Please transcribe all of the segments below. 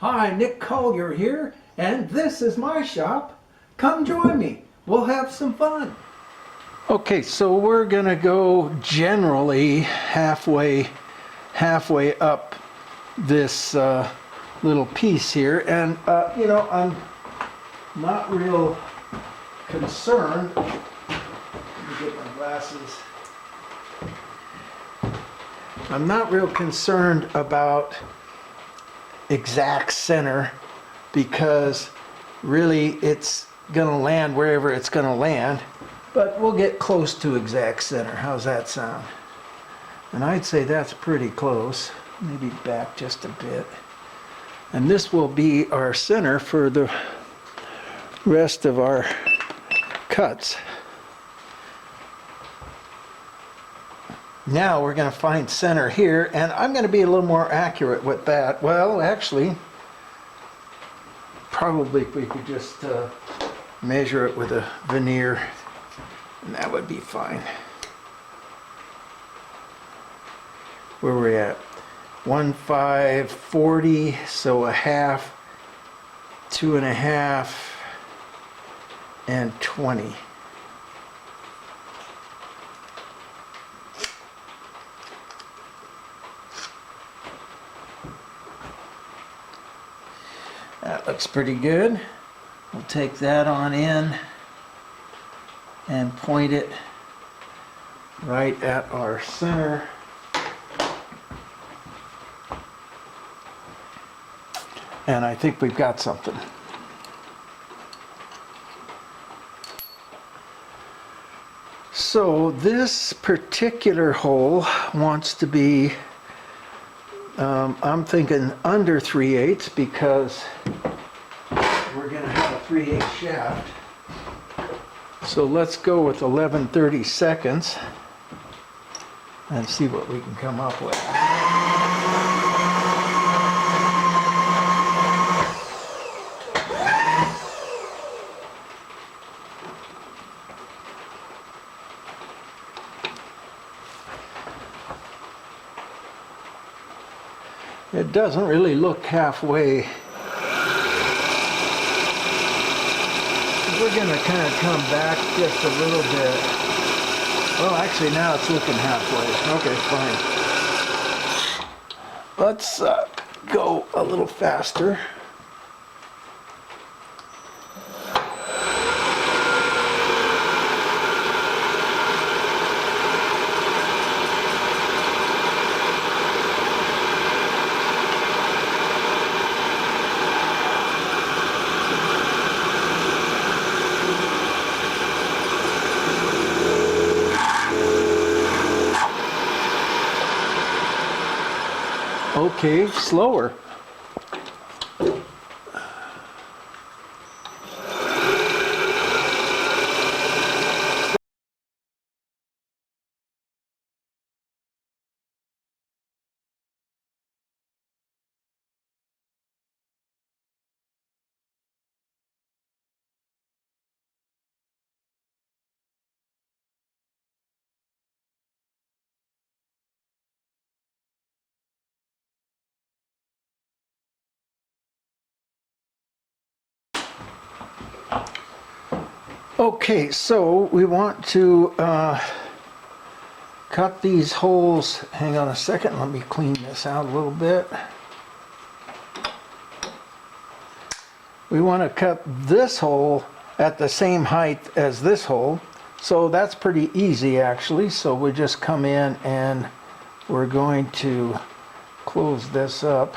Hi, Nick Collier here, and this is my shop. Come join me. We'll have some fun. Okay, so we're gonna go generally halfway up this little piece here, and I'm not real concerned. Let me get my glasses. I'm not real concerned about exact center because really it's gonna land wherever it's gonna land, but we'll get close to exact center. How's that sound? And I'd say that's pretty close, maybe back just a bit. And this will be our center for the rest of our cuts. Now we're going to find center here, and I'm going to be a little more accurate with that. Well, actually, probably if we could just measure it with a veneer, and that would be fine. Where we're at? 1,540, so a half, 2.5, and 20. That looks pretty good. We'll take that on in and point it right at our center. And I think we've got something. So this particular hole wants to be, I'm thinking under 3/8 because we're going to have a 3/8 shaft. So let's go with 11/32 and see what we can come up with. It doesn't really look halfway. We're going to kind of come back just a little bit. Well, actually now it's looking halfway. Okay, fine. Let's go a little faster. Okay, slower. Okay, so we want to cut these holes. Hang on a second, let me clean this out a little bit. We want to cut this hole at the same height as this hole. So that's pretty easy actually. So we just come in and we're going to close this up.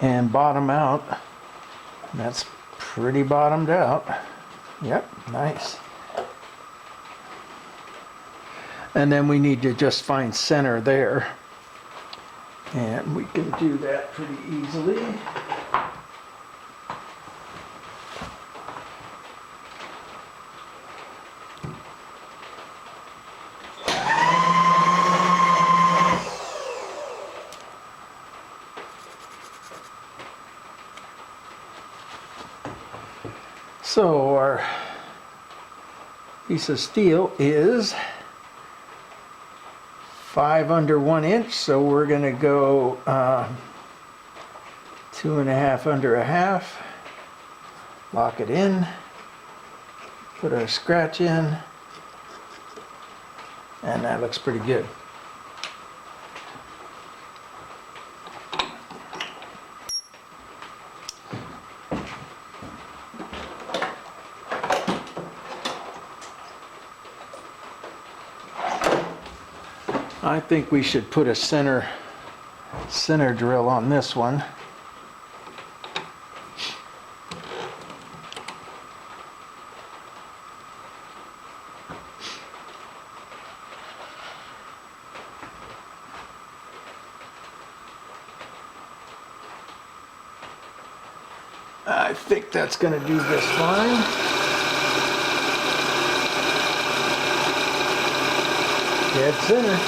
And bottom out. That's pretty bottomed out. Yep, nice. And then we need to just find center there. And we can do that pretty easily. So our piece of steel is 5 under 1 inch, so we're going to go 2.5 under a half. Lock it in. Put our scratch in, and that looks pretty good. I think we should put a center drill on this one. I think that's going to do just fine. Dead center.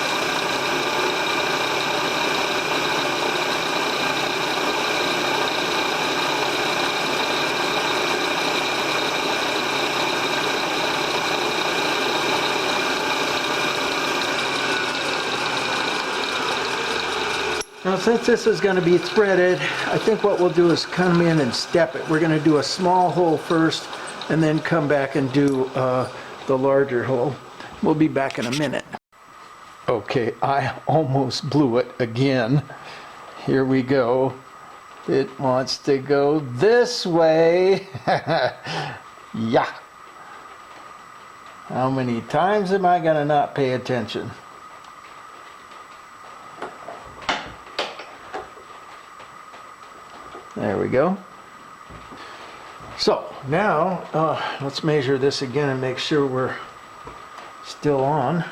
Now, since this is going to be threaded, I think what we'll do is come in and step it. We're going to do a small hole first and then come back and do the larger hole. We'll be back in a minute. Okay, I almost blew it again. Here we go. It wants to go this way. Yeah. How many times am I going to not pay attention? There we go. So now let's measure this again and make sure we're still on.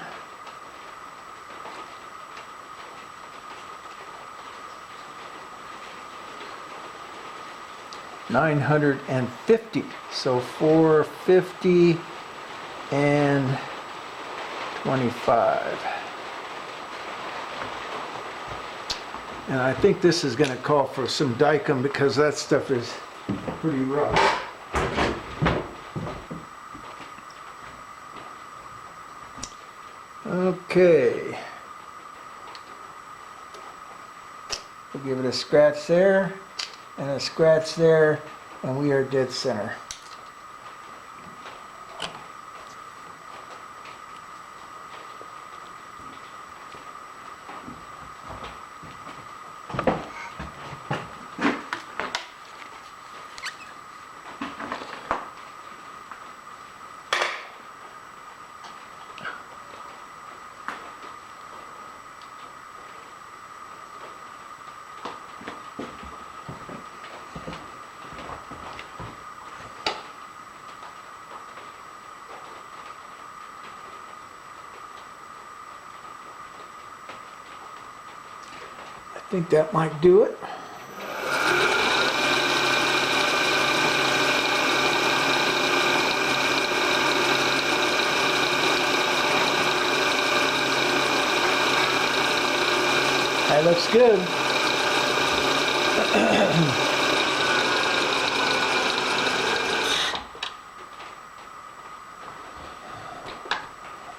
$950. So 450 and 25. And I think this is going to call for some Dykem because that stuff is pretty rough. Okay. We'll give it a scratch there and a scratch there, and we are dead center. I think that might do it. That looks good.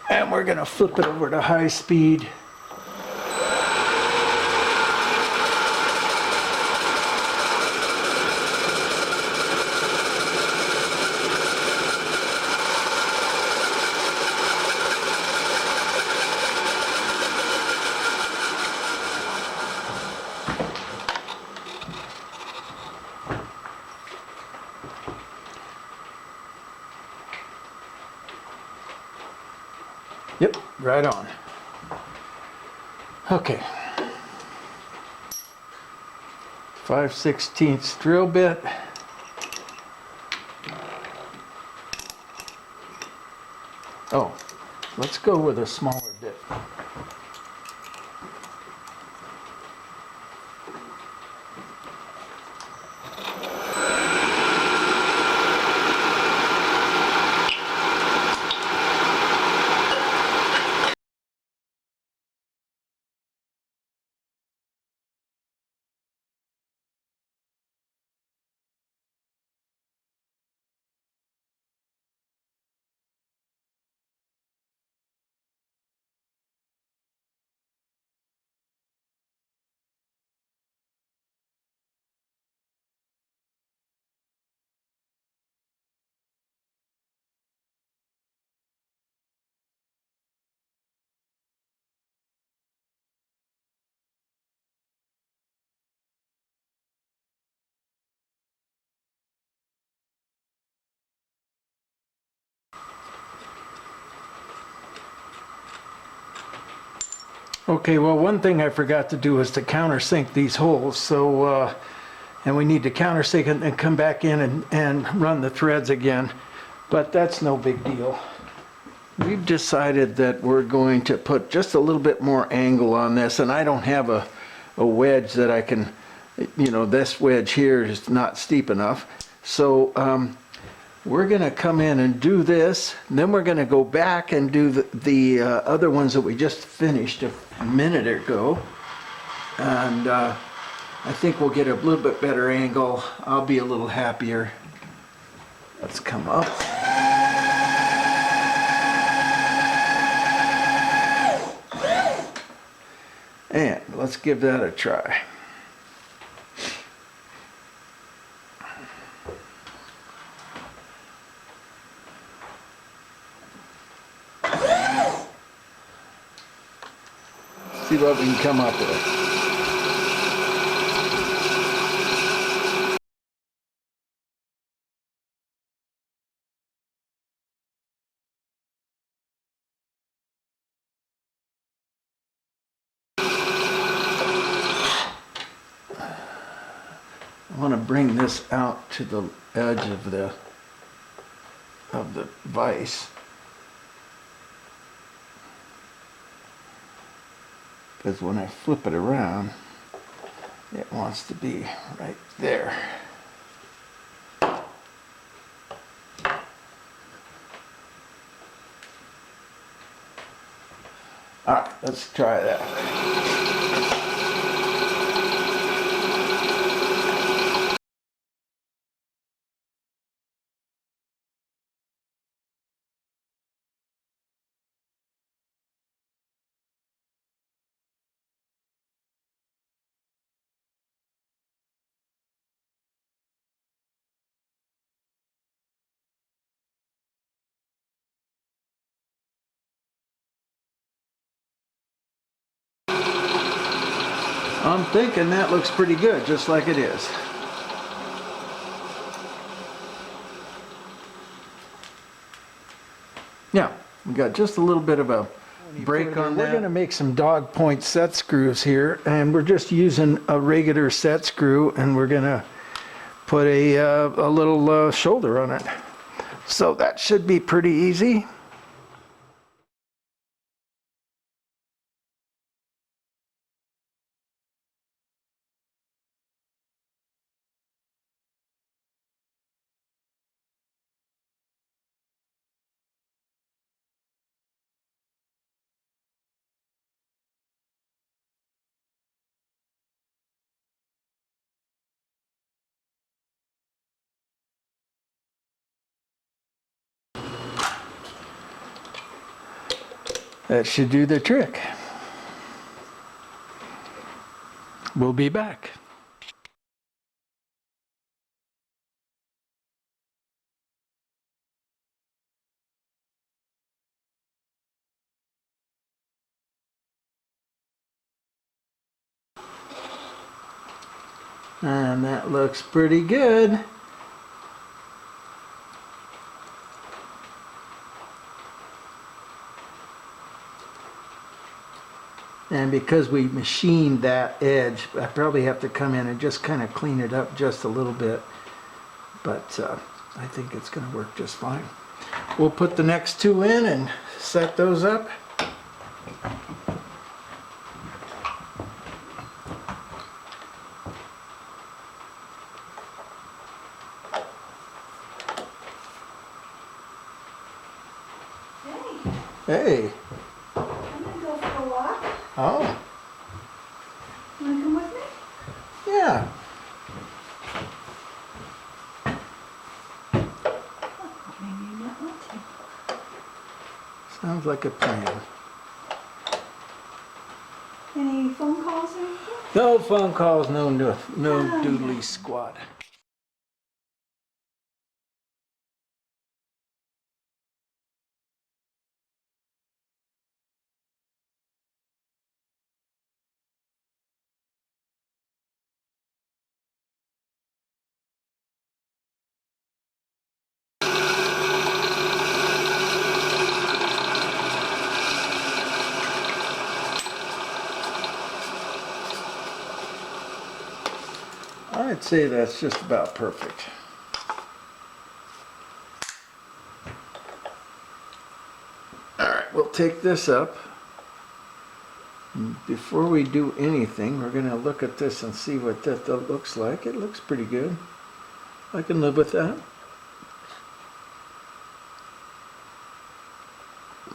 And we're going to flip it over to high speed. Yep, right on. Okay. 5/16 drill bit. Oh, let's go with a smaller bit. Okay, well, one thing I forgot to do is to countersink these holes. So, and we need to countersink it and come back in and run the threads again. But that's no big deal. We've decided that we're going to put just a little bit more angle on this, and I don't have a wedge that I can, you know, this wedge here is not steep enough. So we're going to come in and do this, and then we're going to go back and do the other ones that we just finished a minute ago. And I think we'll get a little bit better angle. I'll be a little happier. Let's come up. And let's give that a try. See what we can come up with. I want to bring this out to the edge of the vise. Because when I flip it around, it wants to be right there. All right, let's try that. I'm thinking that looks pretty good, just like it is. Yeah, we got just a little bit of a break on that. We're going to make some dog point set screws here, and we're just using a regular set screw, and we're going to put a little shoulder on it. So that should be pretty easy. That should do the trick. We'll be back. And that looks pretty good. And because we machined that edge, I probably have to come in and just kind of clean it up just a little bit. But I think it's going to work just fine. We'll put the next two in and set those up. Hey. I'm gonna go for a walk. Oh. You wanna come with me? Yeah. Oh, maybe you might want to. Sounds like a plan. Any phone calls or anything? No phone calls, no doodly squat. I'd say that's just about perfect. All right, we'll take this up. Before we do anything, we're going to look at this and see what that looks like. It looks pretty good. I can live with that.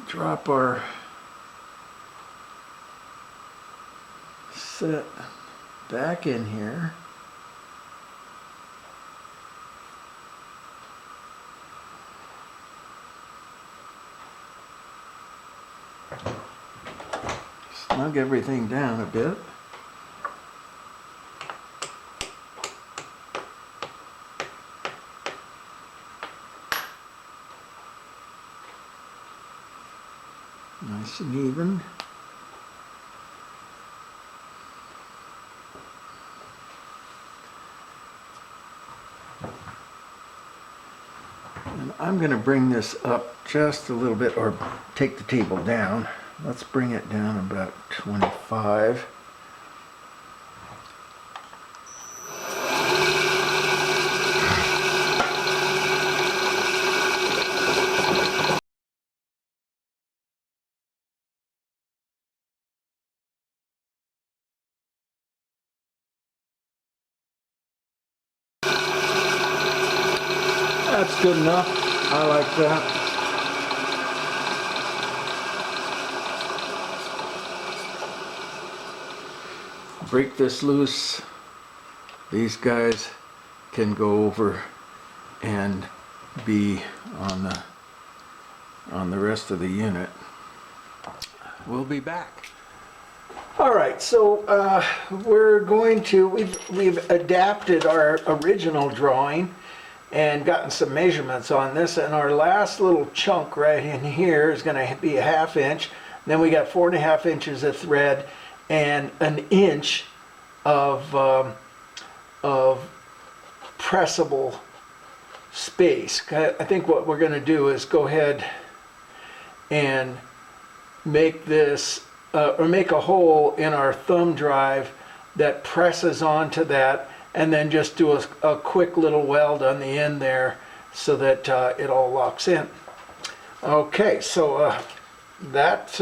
Drop our set back in here. Snug everything down a bit. Nice and even. And I'm going to bring this up just a little bit, or take the table down. Let's bring it down about 25. That's good enough. I like that. Break this loose. These guys can go over and be on the rest of the unit. We'll be back. All right, so we've adapted our original drawing and gotten some measurements on this, and our last little chunk right in here is going to be a 1/2 inch. Then we got 4.5 inches of thread and an inch of pressable space. I think what we're going to do is go ahead and make this or make a hole in our thumb drive that presses onto that, and then just do a quick little weld on the end there so that it all locks in. Okay, so that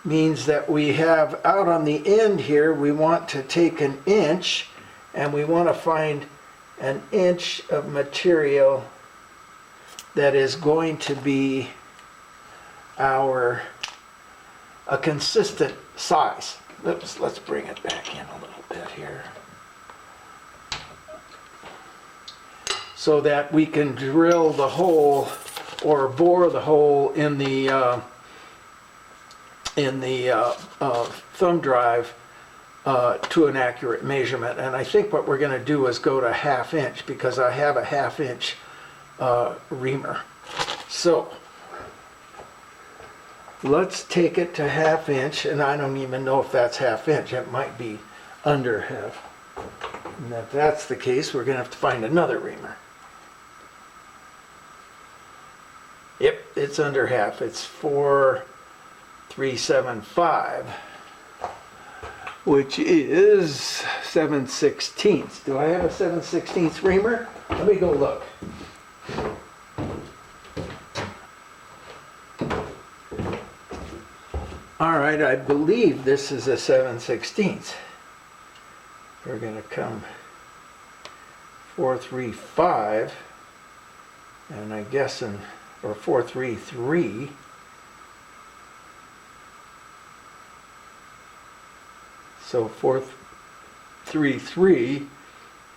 means that we have out on the end here, we want to take an inch, and we want to find an inch of material that is going to be a consistent size. Let's bring it back in a little bit here, so that we can drill the hole or bore the hole in the thumb drive to an accurate measurement. And I think what we're going to do is go to 1/2 inch, because I have a 1/2 inch reamer. So let's take it to 1/2 inch, and I don't even know if that's 1/2 inch. It might be under half. And if that's the case, we're going to have to find another reamer. Yep, it's under half. It's 4.375, which is 7/16. Do I have a 7/16 reamer? Let me go look. All right, I believe this is a 7/16. We're going to come 4.35, and I guess or 4.33. So 4.33,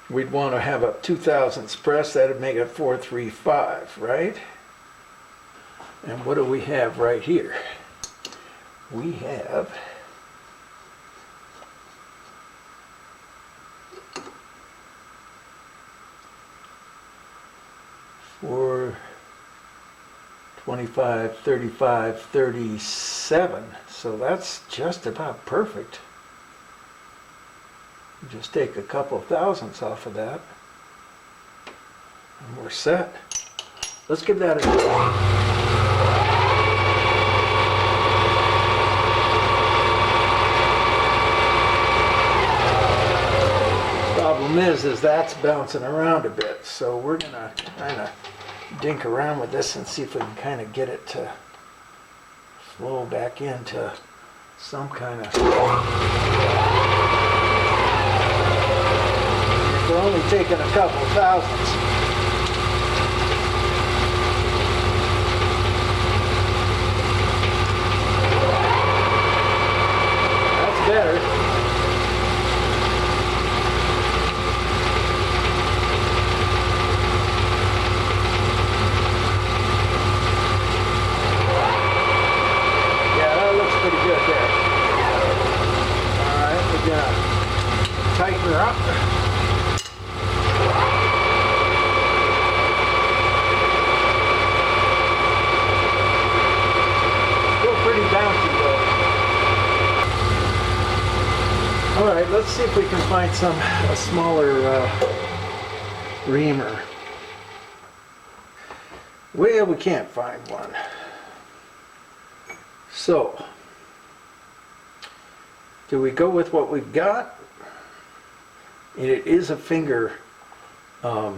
we'd want to have a 2/1000 press. That'd make it 4.35, right? And what do we have right here? We have for 25, 35, 37. So that's just about perfect. Just take a couple thousandths off of that, and we're set. Let's give that a try. Problem is that's bouncing around a bit, so we're gonna kind of dink around with this and see if we can kind of get it to flow back into some kind of... We're only taking a couple thousandths. That's better. Yeah, that looks pretty good there. All right, we're gonna tighten her up. Pretty bouncy though. All right, let's see if we can find a smaller reamer. Well, we can't find one. So, do we go with what we've got? It is a finger. I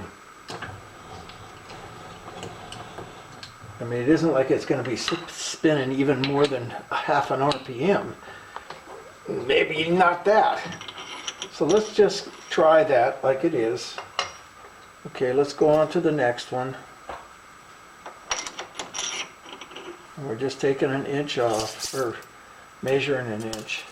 mean, it isn't like it's going to be spinning even more than a half an RPM. Maybe not that. So let's just try that like it is. Okay, let's go on to the next one. And we're just taking an inch off, or measuring an inch.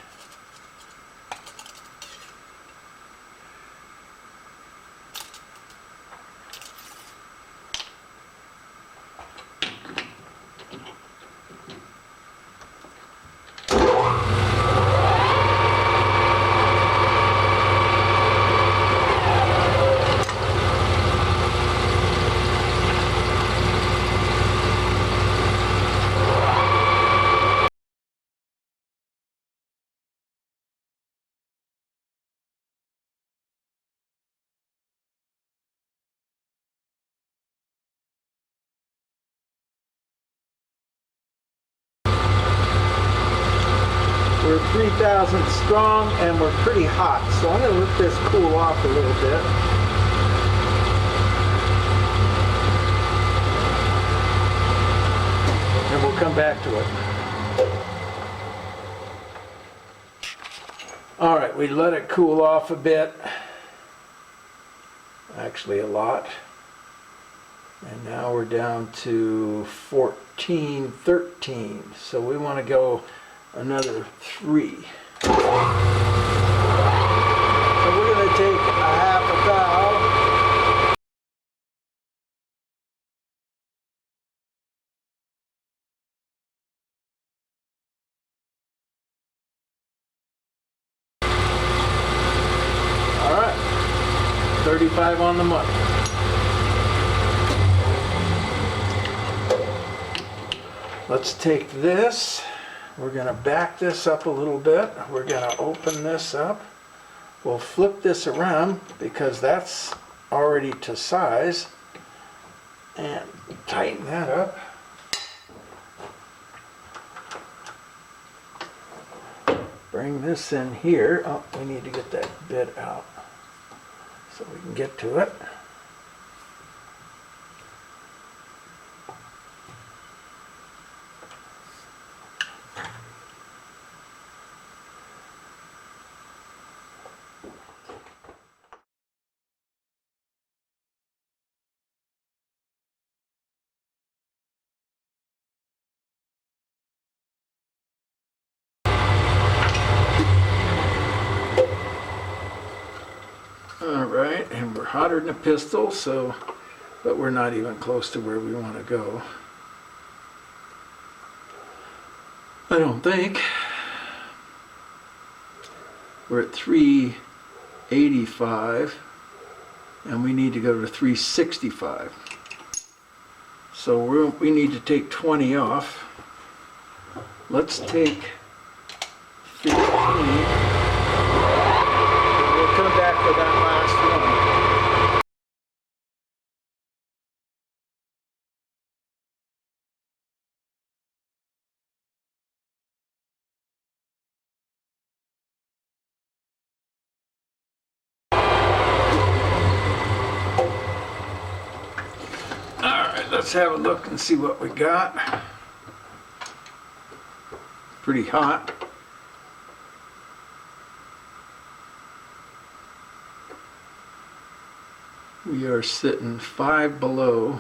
We're 3,000 strong and we're pretty hot, so I'm going to let this cool off a little bit. And we'll come back to it. All right, we let it cool off a bit. Actually a lot. And now we're down to 14, 13. So we want to go another 3. So we're going to take a half a thou. All right, 35 on the money. Let's take this. We're going to back this up a little bit. We're going to open this up. We'll flip this around because that's already to size. And tighten that up. Bring this in here. Oh, we need to get that bit out so we can get to it. All right, and we're hotter than a pistol, so, but we're not even close to where we want to go. I don't think. We're at 385, and we need to go to 365. So we need to take 20 off. Let's take 15. Come back for that last one. let's have a look and see what we got. Pretty hot. We are sitting 5 below.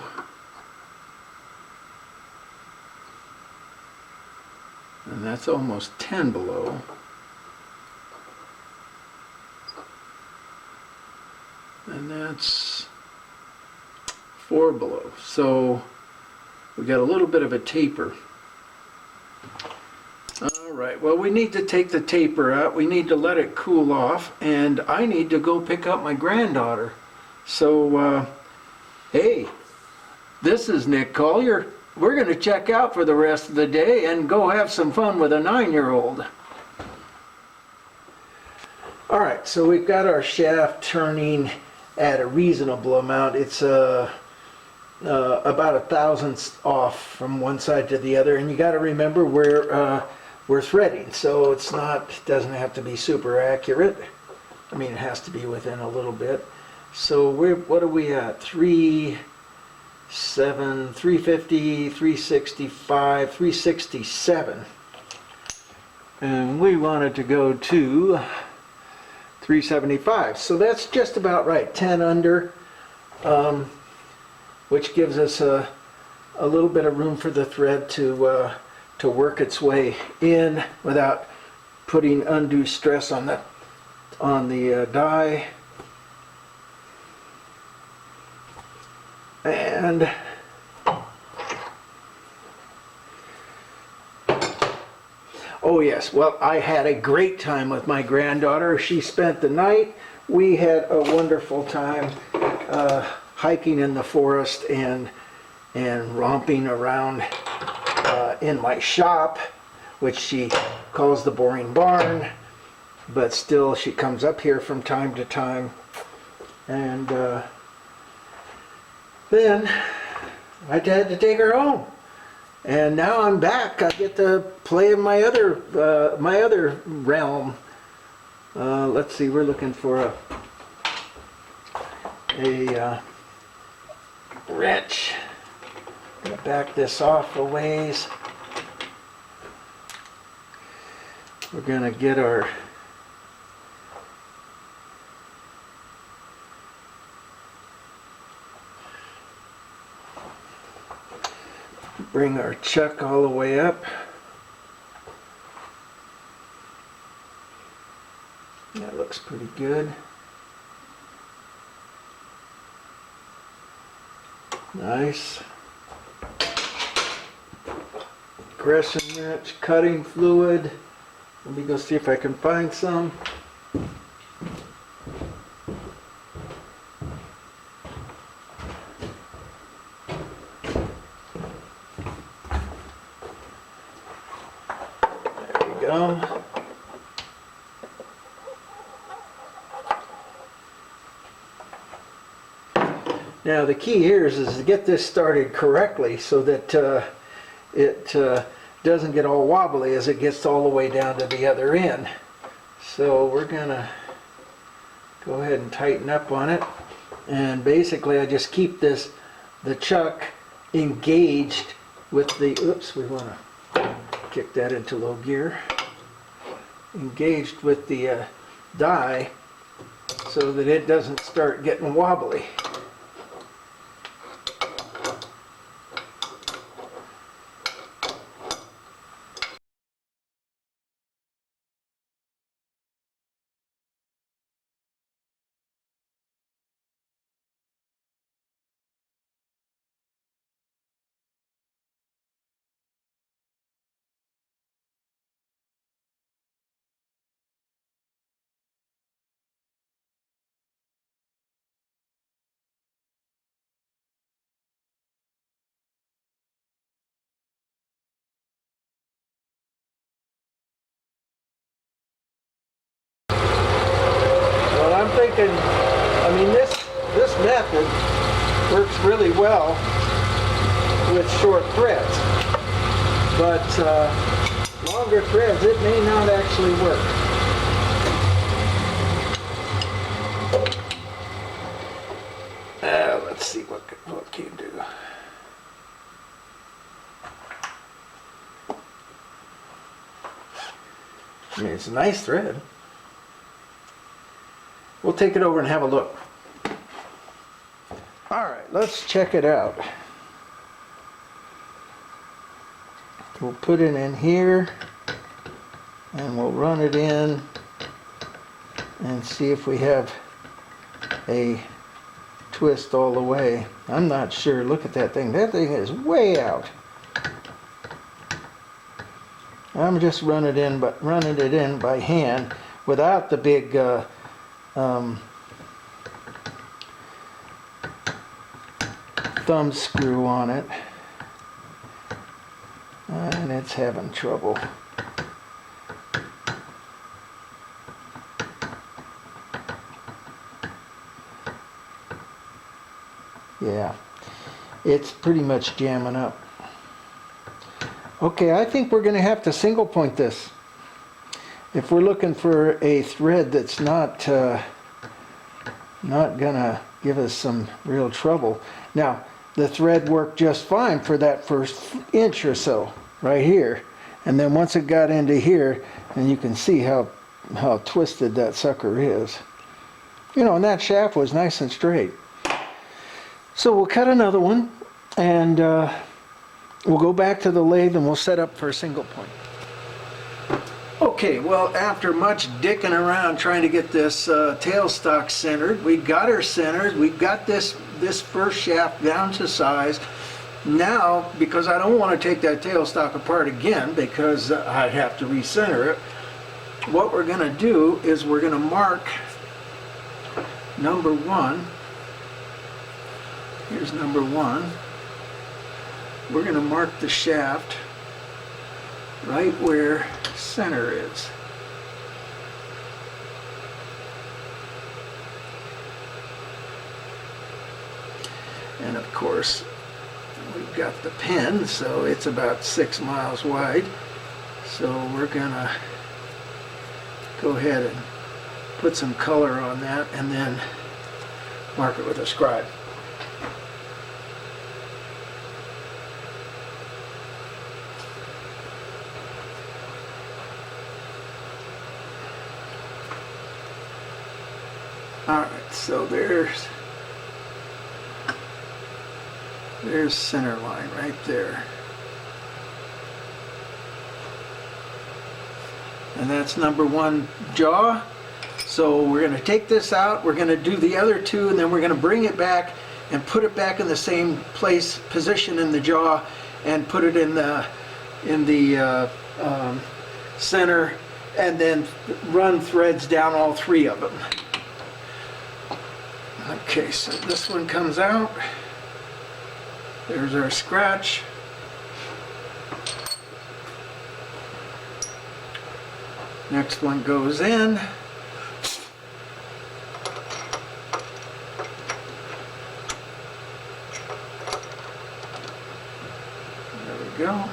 And that's almost 10 below. And that's 4 below. So we got a little bit of a taper. All right, well, we need to take the taper out. We need to let it cool off, and I need to go pick up my granddaughter. So, hey, this is Nick Collier. We're going to check out for the rest of the day and go have some fun with a 9-year-old. All right, so we've got our shaft turning at a reasonable amount. It's about 1 thousandth off from one side to the other, and you got to remember we're threading, so it's not, doesn't have to be super accurate. I mean, it has to be within a little bit. So what are we at? 350, 365, 367. And we wanted to go to 375. So that's just about right, 10 under, which gives us a little bit of room for the thread to work its way in without putting undue stress on the die. And oh yes, well, I had a great time with my granddaughter. She spent the night. We had a wonderful time hiking in the forest and romping around in my shop, which she calls the boring barn, but still she comes up here from time to time. And then I had to take her home, and now I'm back. I get to play in my other realm. Let's see, we're looking for a wrench. I'm gonna back this off a ways. We're gonna get our bring our chuck all the way up. That looks pretty good. Nice. Crescent wrench, cutting fluid. Let me go see if I can find some. Now the key here is to get this started correctly so that it doesn't get all wobbly as it gets all the way down to the other end. So we're gonna go ahead and tighten up on it, and basically I just keep the chuck engaged with the, oops, we want to kick that into low gear, engaged with the die so that it doesn't start getting wobbly. I'm thinking, I mean, this method works really well with short threads, but longer threads, it may not actually work. Let's see what can do. I mean, it's a nice thread. We'll take it over and have a look. All right, let's check it out. We'll put it in here and we'll run it in and see if we have a twist all the way. I'm not sure. Look at that thing. That thing is way out. I'm just running it in by hand without the big thumb screw on it, and it's having trouble. Yeah, it's pretty much jamming up. Okay, I think we're going to have to single point this. If we're looking for a thread that's not gonna give us some real trouble. Now, the thread worked just fine for that first inch or so, right here. And then once it got into here, and you can see how twisted that sucker is. You know, and that shaft was nice and straight. So we'll cut another one, and we'll go back to the lathe and we'll set up for a single point. Okay, well, after much dicking around trying to get this tailstock centered, we got her centered. We got this first shaft down to size. Now, because I don't want to take that tailstock apart again because I have to recenter it, what we're going to do is we're going to mark number 1. Here's number 1. We're going to mark the shaft right where center is. And of course, we've got the pin, so it's about 6 miles wide. So we're gonna go ahead and put some color on that and then mark it with a scribe. Alright, so there's center line right there. And that's number 1 jaw. So we're going to take this out, we're going to do the other 2, and then we're going to bring it back and put it back in the same position in the jaw, and put it in the center, and then run threads down all 3 of them. Okay, so this one comes out. There's our scratch. Next one goes in. There we go.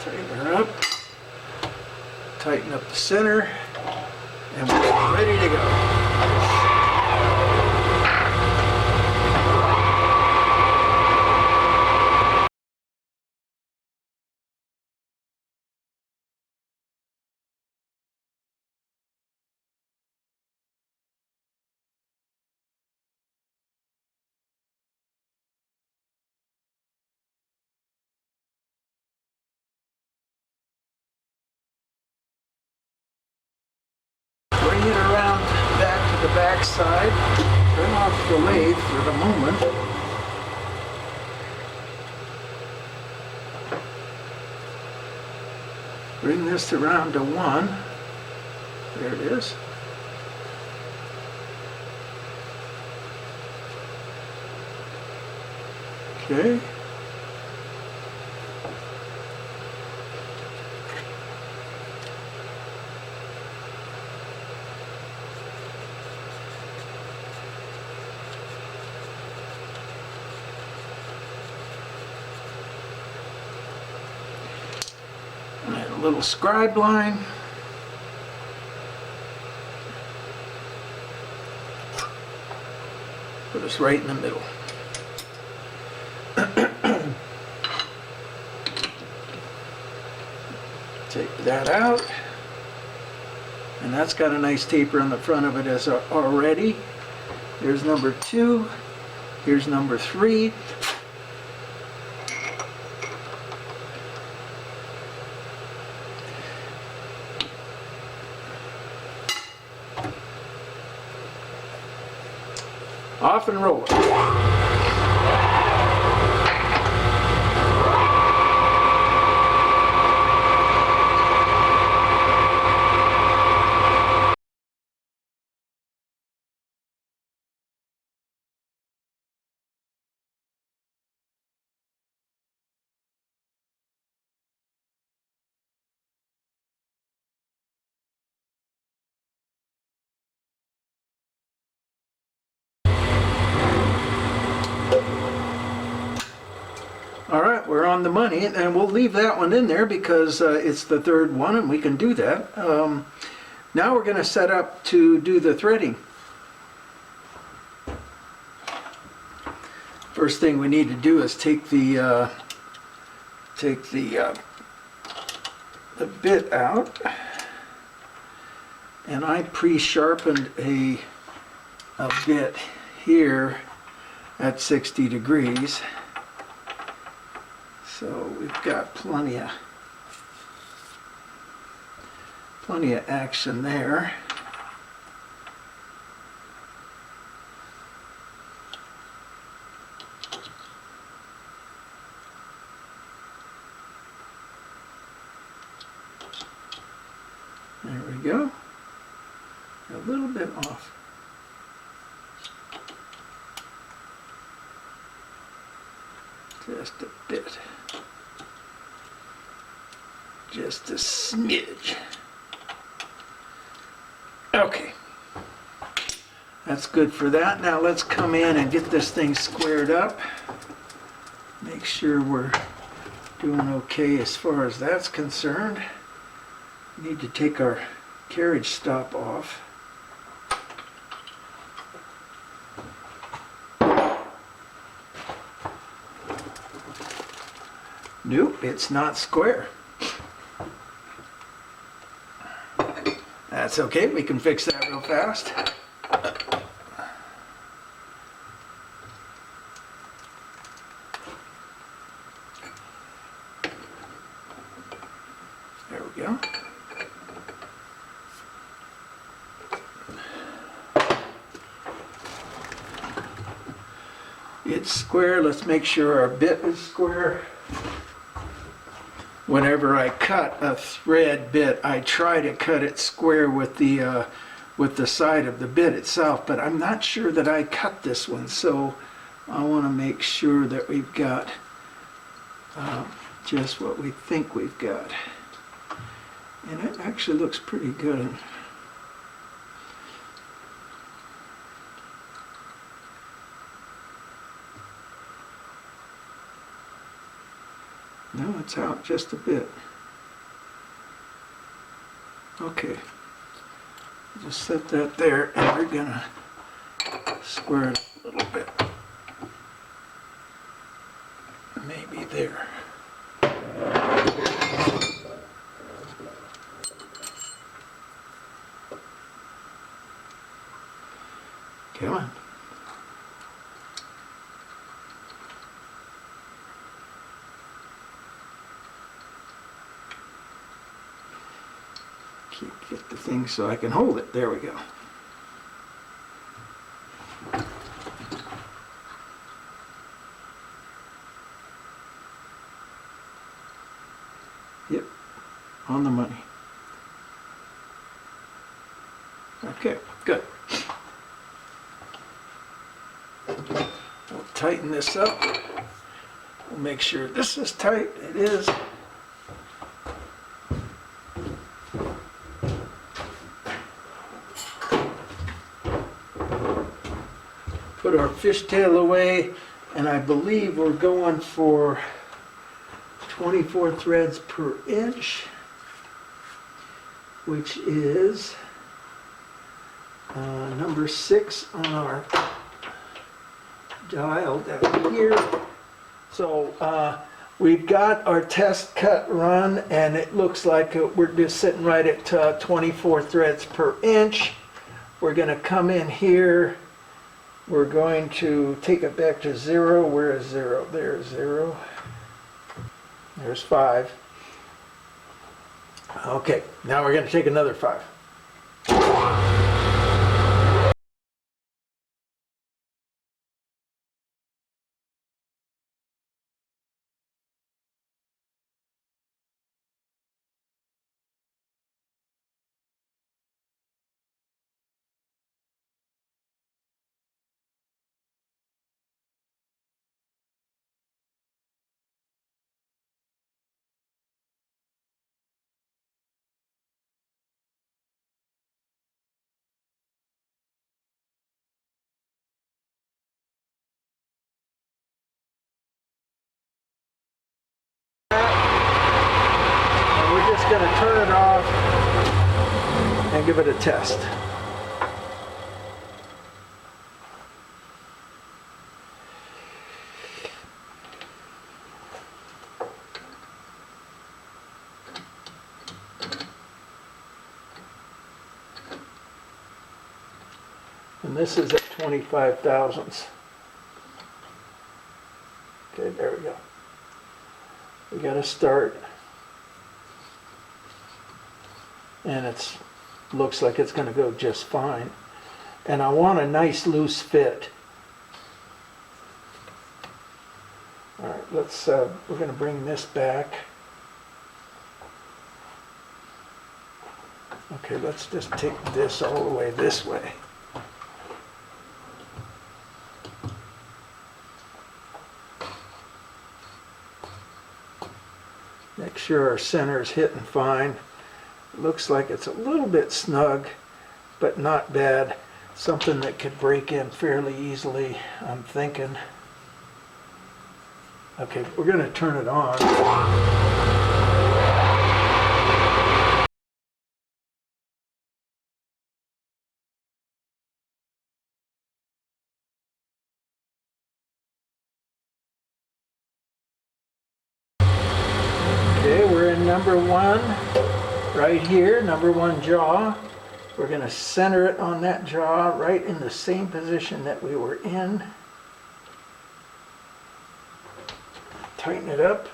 Tighten her up. Tighten up the center. And we're ready to go. Bring it around back to the back side. Turn off the lathe for the moment. Bring this around to 1. There it is. Okay. A little scribe line. Put us right in the middle. Take that out. And that's got a nice taper on the front of it as already. There's number 2. Here's number 3. Off and roll it. All right, we're on the money, and we'll leave that one in there because it's the third one, and we can do that. Now we're going to set up to do the threading. First thing we need to do is take the bit out, and I pre-sharpened a bit here at 60 degrees. So we've got plenty of action there. There we go. A little bit off. Just a bit. Just a smidge. Okay. That's good for that. Now let's come in and get this thing squared up. Make sure we're doing okay as far as that's concerned. We need to take our carriage stop off. Nope, it's not square. That's okay, we can fix that real fast. There we go. It's square, let's make sure our bit is square. Whenever I cut a thread bit, I try to cut it square with the side of the bit itself, but I'm not sure that I cut this one, so I want to make sure that we've got just what we think we've got. And it actually looks pretty good. No, it's out just a bit. Okay. Just set that there, and we're gonna square it a little bit. Maybe there. Come on. Get the thing so I can hold it. There we go. Yep, on the money. Okay, good. We'll tighten this up. We'll make sure this is tight. It is. Put our fishtail away, and I believe we're going for 24 threads per inch, which is number 6 on our dial down here. So We've got our test cut run, and it looks like we're just sitting right at 24 threads per inch. We're going to come in here. We're going to take it back to 0. Where is 0? There's 0. There's 5. Okay, now we're going to take another 5. We're just going to turn it off and give it a test. And this is at 25 thousandths. Okay, there we go. We got to start. And it looks like it's going to go just fine. And I want a nice loose fit. All right, we're going to bring this back. Okay, let's just take this all the way this way. Make sure our center is hitting fine. Looks like it's a little bit snug, but not bad. Something that could break in fairly easily, I'm thinking. Okay, we're going to turn it on. Okay, we're in number 1, right here, number 1 jaw. We're going to center it on that jaw, right in the same position that we were in. Tighten it up.